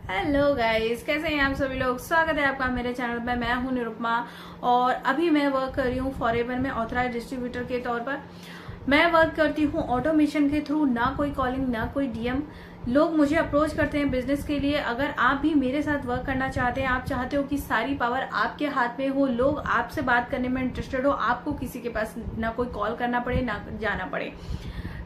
Hello guys, कैसे हैं आप सभी लोग। स्वागत है आपका मेरे चैनल पे। मैं हूं निरुपमा और अभी मैं वर्क कर रही हूं फॉरएवर में ऑथराइज्ड डिस्ट्रीब्यूटर के तौर पर। मैं वर्क करती हूं ऑटोमेशन के थ्रू, ना कोई कॉलिंग ना कोई डीएम। लोग मुझे अप्रोच करते हैं बिजनेस के लिए। अगर आप भी मेरे साथ वर्क करना चाहते हैं, आप चाहते हो कि सारी पावर आपके हाथ में हो, लोग आपसे बात करने में इंटरेस्टेड हो, आपको किसी के पास ना कोई कॉल करना पड़े ना जाना पड़े,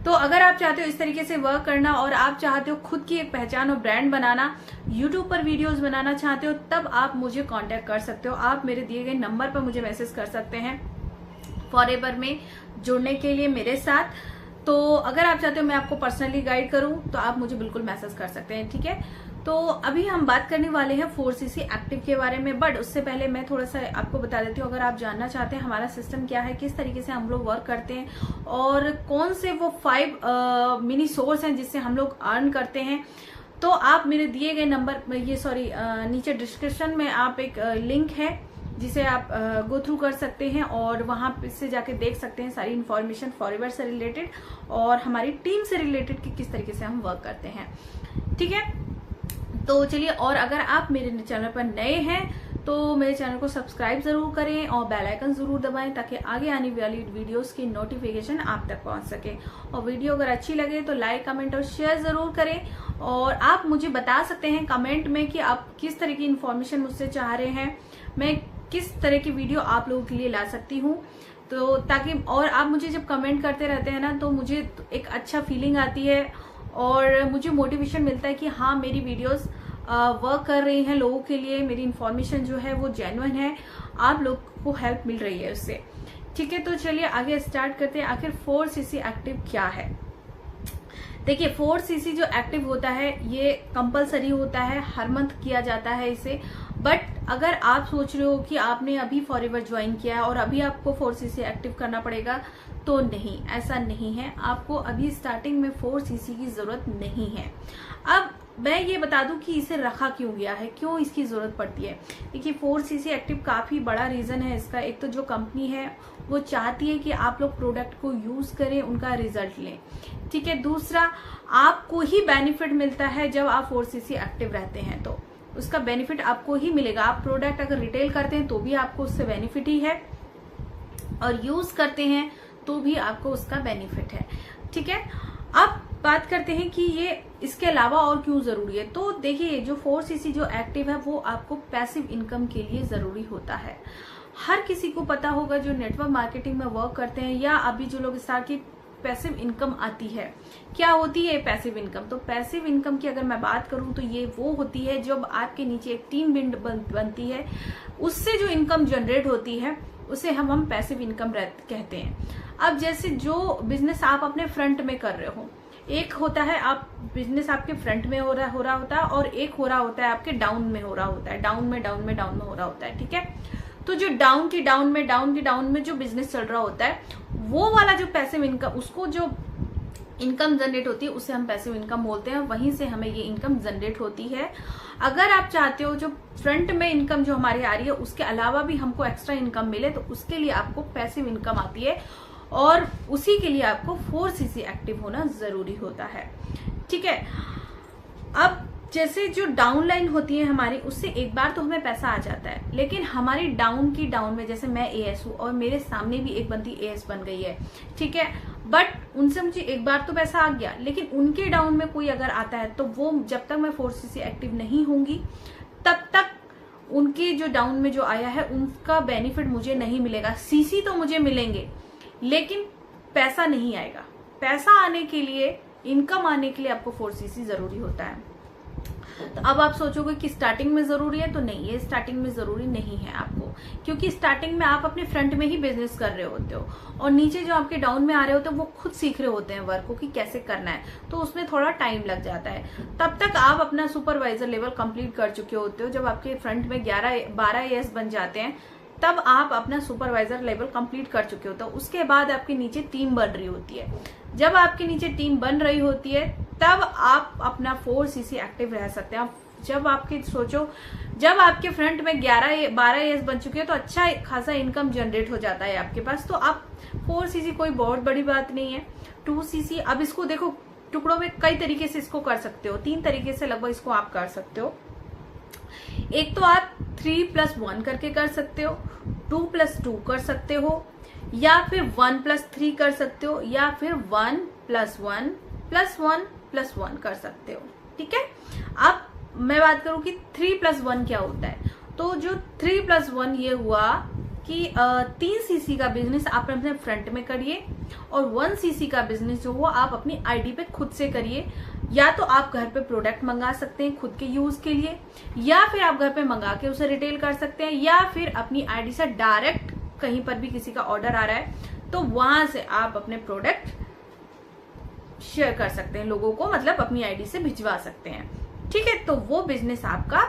तो अगर आप चाहते हो इस तरीके से वर्क करना और आप चाहते हो खुद की एक पहचान और ब्रांड बनाना, यूट्यूब पर वीडियोस बनाना चाहते हो, तब आप मुझे कांटेक्ट कर सकते हो। आप मेरे दिए गए नंबर पर मुझे मैसेज कर सकते हैं फॉरएवर में जुड़ने के लिए मेरे साथ। तो अगर आप चाहते हो मैं आपको पर्सनली गाइड करूं तो आप मुझे बिल्कुल मैसेज कर सकते हैं, ठीक है। तो अभी हम बात करने वाले हैं 4cc एक्टिव के बारे में, बट उससे पहले मैं थोड़ा सा आपको बता देती हूँ। अगर आप जानना चाहते हैं हमारा सिस्टम क्या है, किस तरीके से हम लोग वर्क करते हैं और कौन से वो 5 मिनी सोर्स हैं जिससे हम लोग अर्न करते हैं, तो आप मेरे दिए गए नंबर नीचे डिस्क्रिप्शन में आप एक लिंक है जिसे आप गो थ्रू कर सकते हैं और वहां से जाके देख सकते हैं सारी इन्फॉर्मेशन फॉरएवर से रिलेटेड और हमारी टीम से रिलेटेड कि किस तरीके से हम वर्क करते हैं, ठीक है। तो चलिए, और अगर आप मेरे चैनल पर नए हैं तो मेरे चैनल को सब्सक्राइब जरूर करें और बेल आइकन जरूर दबाएं ताकि आगे आने वाली वीडियोस की नोटिफिकेशन आप तक पहुंच सके। और वीडियो अगर अच्छी लगे तो लाइक, कमेंट और शेयर जरूर करें। और आप मुझे बता सकते हैं कमेंट में कि आप किस तरह की इन्फॉर्मेशन मुझसे चाह रहे हैं, मैं किस तरह की वीडियो आप लोगों के लिए ला सकती हूँ। तो ताकि, और आप मुझे जब कमेंट करते रहते हैं ना तो मुझे एक अच्छा फीलिंग आती है और मुझे मोटिवेशन मिलता है कि हाँ, मेरी वीडियोस वर्क कर रही हैं लोगों के लिए, मेरी इन्फॉर्मेशन जो है वो जेन्युइन है, आप लोग को हेल्प मिल रही है उससे, ठीक है। तो चलिए आगे स्टार्ट करते हैं। आखिर 4cc एक्टिव क्या है। देखिए, 4cc जो एक्टिव होता है ये कंपलसरी होता है, हर मंथ किया जाता है इसे। बट अगर आप सोच रहे हो कि आपने अभी फॉरएवर ज्वाइन किया है और अभी आपको 4cc एक्टिव करना पड़ेगा, तो नहीं, ऐसा नहीं है। आपको अभी स्टार्टिंग में 4cc की जरूरत नहीं है। अब मैं ये बता दूं कि इसे रखा क्यों गया है, क्यों इसकी जरूरत पड़ती है। देखिए, 4cc एक्टिव काफी बड़ा रीजन है इसका। एक तो जो कंपनी है वो चाहती है कि आप लोग प्रोडक्ट को यूज करें, उनका रिजल्ट लें, ठीक है। दूसरा, आपको ही बेनिफिट मिलता है जब आप 4cc एक्टिव रहते हैं, तो उसका बेनिफिट आपको ही मिलेगा। आप प्रोडक्ट अगर रिटेल करते हैं तो भी आपको उससे बेनिफिट ही है और यूज करते हैं तो भी आपको उसका बेनिफिट है, ठीक है। अब बात करते हैं कि ये इसके अलावा और क्यों जरूरी है। तो देखिए, जो 4cc जो एक्टिव है वो आपको पैसिव इनकम के लिए जरूरी होता है। हर किसी को पता होगा जो नेटवर्क मार्केटिंग में वर्क करते हैं या अभी जो लोग स्टार्ट की, पैसिव इनकम आती है। क्या होती है पैसिव इनकम? तो पैसिव इनकम की अगर मैं बात करूं तो ये वो होती है जब आपके नीचे एक टीम बनती है, उससे जो इनकम जनरेट होती है उसे हम पैसिव इनकम कहते हैं। अब जैसे जो बिजनेस आप अपने फ्रंट में कर रहे हो, एक होता है आप बिजनेस आपके फ्रंट में हो रहा होता है और एक हो रहा होता है आपके डाउन में हो रहा होता है, डाउन में हो रहा होता है, ठीक है। तो जो डाउन की डाउन में जो बिजनेस चल रहा होता है, वो वाला जो पैसिव इनकम, उसको जो इनकम जनरेट होती है उसे हम पैसिव इनकम बोलते हैं। वहीं से हमें ये इनकम जनरेट होती है। अगर आप चाहते हो जो फ्रंट में इनकम जो हमारी आ रही है उसके अलावा भी हमको एक्स्ट्रा इनकम मिले, तो उसके लिए आपको पैसिव इनकम आती है और उसी के लिए आपको 4cc एक्टिव होना जरूरी होता है, ठीक है। अब जैसे जो डाउन लाइन होती है हमारी, उससे एक बार तो हमें पैसा आ जाता है, लेकिन हमारी डाउन में, जैसे मैं एएस हूं और मेरे सामने भी एक बंदी एएस बन गई है, ठीक है। बट उनसे मुझे एक बार तो पैसा आ गया, लेकिन उनके डाउन में कोई अगर आता है तो वो जब तक मैं 4cc एक्टिव नहीं होंगी तब तक उनके जो डाउन में जो आया है उनका बेनिफिट मुझे नहीं मिलेगा। सीसी तो मुझे मिलेंगे लेकिन पैसा नहीं आएगा। पैसा आने के लिए, इनकम आने के लिए आपको 4cc जरूरी होता है। तो अब आप सोचोगे कि स्टार्टिंग में जरूरी है, तो नहीं, ये स्टार्टिंग में जरूरी नहीं है आपको, क्योंकि स्टार्टिंग में आप अपने फ्रंट में ही बिजनेस कर रहे होते हो और नीचे जो आपके डाउन में आ रहे होते हैं वो खुद सीख रहे होते हैं वर्क को कि कैसे करना है, तो उसमें थोड़ा टाइम लग जाता है। तब तक आप अपना सुपरवाइजर लेवल कंप्लीट कर चुके होते हो। जब आपके फ्रंट में 12 एएस बन जाते हैं तब आप अपना सुपरवाइजर लेवल कंप्लीट कर चुके होते हो। उसके बाद आपके नीचे टीम बन रही होती है। जब आपके नीचे टीम बन रही होती है तब आप अपना 4cc एक्टिव रह सकते हैं। जब आपके सोचो, जब आपके फ्रंट में 12 एएस बन चुके हैं तो अच्छा खासा इनकम जनरेट हो जाता है आपके पास, तो आप 4cc कोई बहुत बड़ी बात नहीं है। 2cc, अब इसको देखो, टुकड़ों में कई तरीके से इसको कर सकते हो, 3 तरीके से लगभग इसको आप कर सकते हो। एक तो आप 3+1 करके कर सकते हो, 2+2 कर सकते हो, या फिर 1+3 कर सकते हो, या फिर 1+1+1+1 कर सकते हो। ठीक है, अब मैं बात करूं कि 3+1 क्या होता है। तो जो 3+1 ये हुआ कि 3 सीसी का बिजनेस आप अपने फ्रंट में करिए और 1 सीसी का बिजनेस जो वो आप अपनी आईडी पे खुद से करिए। या तो आप घर पे प्रोडक्ट मंगा सकते हैं खुद के यूज के लिए, या फिर आप घर पे मंगा के उसे रिटेल कर सकते हैं, या फिर अपनी आईडी से डायरेक्ट कहीं पर भी किसी का ऑर्डर आ रहा है तो वहां से आप अपने प्रोडक्ट शेयर कर सकते हैं लोगों को, मतलब अपनी आईडी से भिजवा सकते हैं। ठीक है, तो वो बिजनेस आपका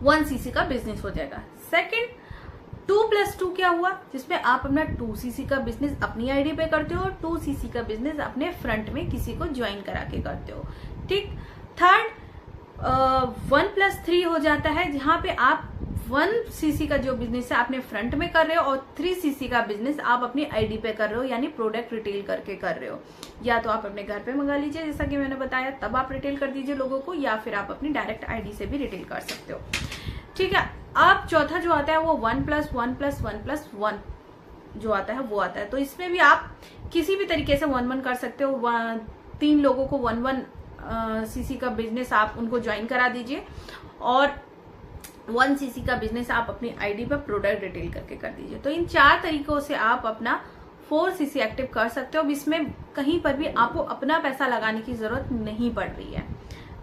1 सीसी का बिजनेस हो जाएगा। सेकंड, 2+2 क्या हुआ, जिसमें आप अपना 2 सीसी का बिजनेस अपनी आईडी पे करते हो और 2 सीसी का बिजनेस अपने फ्रंट में किसी को ज्वाइन करा के करते हो। ठीक। थर्ड, 1+3 हो जाता है, जहां पे आप 1 सीसी का जो बिजनेस है अपने फ्रंट में कर रहे हो और 3 सीसी का बिजनेस आप अपनी आईडी पे कर रहे हो, यानी प्रोडक्ट रिटेल करके कर रहे हो। या तो आप अपने घर पे मंगा लीजिए जैसा कि मैंने बताया, तब आप रिटेल कर दीजिए लोगों को, या फिर आप अपनी डायरेक्ट आईडी से भी रिटेल कर सकते हो। ठीक है, अब चौथा जो आता है वो 1+1+1+1 जो आता है वो आता है। तो इसमें भी आप किसी भी तरीके से 1-1 कर सकते हो। 3 लोगों को 1-1 सीसी का बिजनेस आप उनको ज्वाइन करा दीजिए और 1 सीसी का बिजनेस आप अपनी आईडी पर प्रोडक्ट रिटेल करके कर दीजिए। तो इन 4 तरीकों से आप अपना 4 सीसी एक्टिव कर सकते हो। अब इसमें कहीं पर भी आपको अपना पैसा लगाने की जरूरत नहीं पड़ रही है।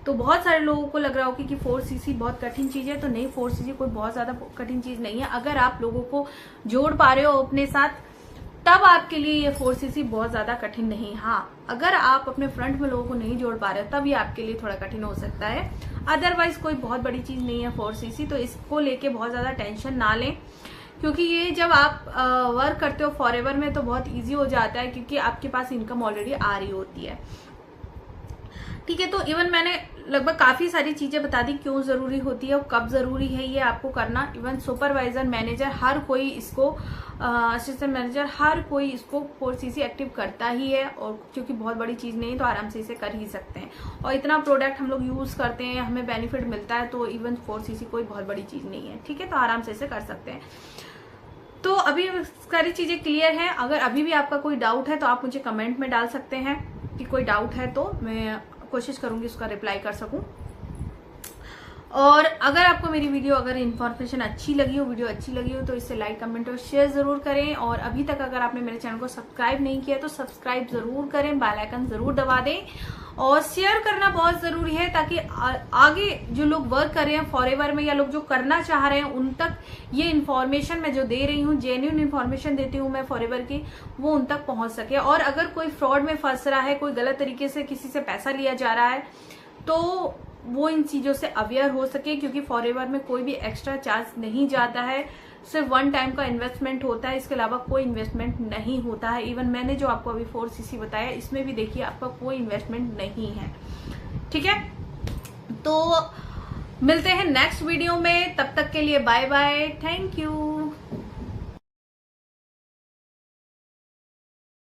तो बहुत सारे लोगों को लग रहा होगा कि 4 सीसी बहुत कठिन चीज है, तो नहीं, 4 सीसी कोई बहुत ज्यादा कठिन चीज नहीं है। अगर आप लोगों को जोड़ पा रहे हो अपने साथ, तब आपके लिए ये 4 सीसी बहुत ज्यादा कठिन नहीं। हाँ, अगर आप अपने फ्रंट में लोगों को नहीं जोड़ पा रहे हो तब ये आपके लिए थोड़ा कठिन हो सकता है। अदरवाइज कोई बहुत बड़ी चीज नहीं है 4 सीसी, तो इसको लेके बहुत ज्यादा टेंशन ना लें, क्योंकि ये जब आप वर्क करते हो फॉरएवर में तो बहुत इजी हो जाता है, क्योंकि आपके पास इनकम ऑलरेडी आ रही होती है। ठीक है, तो इवन मैंने लगभग काफी सारी चीजें बता दी क्यों जरूरी होती है और कब जरूरी है ये आपको करना। इवन सुपरवाइजर, मैनेजर, हर कोई इसको, असिस्टेंट मैनेजर, हर कोई इसको 4 सीसी एक्टिव करता ही है, और क्योंकि बहुत बड़ी चीज नहीं है तो आराम से इसे कर ही सकते हैं। और इतना प्रोडक्ट हम लोग यूज करते हैं, हमें बेनिफिट मिलता है, तो इवन 4 सीसी कोई बहुत बड़ी चीज नहीं है। ठीक है, तो आराम से इसे कर सकते हैं। तो अभी सारी चीजें क्लियर हैं। अगर अभी भी आपका कोई डाउट है तो आप मुझे कमेंट में डाल सकते हैं कि कोई डाउट है, तो मैं कोशिश करूंगी उसका रिप्लाई कर सकूं। और अगर आपको मेरी वीडियो, अगर इन्फॉर्मेशन अच्छी लगी हो, वीडियो अच्छी लगी हो, तो इसे लाइक, कमेंट और शेयर जरूर करें। और अभी तक अगर आपने मेरे चैनल को सब्सक्राइब नहीं किया तो सब्सक्राइब जरूर करें, बेल आइकन जरूर दबा दें और शेयर करना बहुत जरूरी है, ताकि आगे जो लोग वर्क कर रहे हैं फॉरएवर में या लोग जो करना चाह रहे हैं उन तक ये इन्फॉर्मेशन मैं जो दे रही हूँ, जेन्युइन इन्फॉर्मेशन देती हूँ मैं फॉरएवर की, वो उन तक पहुंच सके। और अगर कोई फ्रॉड में फंस रहा है, कोई गलत तरीके से किसी से पैसा लिया जा रहा है, तो वो इन चीजों से अवेयर हो सके, क्योंकि फॉरएवर में कोई भी एक्स्ट्रा चार्ज नहीं जाता है, सिर्फ 1 टाइम का इन्वेस्टमेंट होता है, इसके अलावा कोई इन्वेस्टमेंट नहीं होता है। इवन मैंने जो आपको अभी 4 सीसी बताया, इसमें भी देखिए आपका कोई इन्वेस्टमेंट नहीं है। ठीक है, तो मिलते हैं नेक्स्ट वीडियो में, तब तक के लिए बाय बाय, थैंक यू।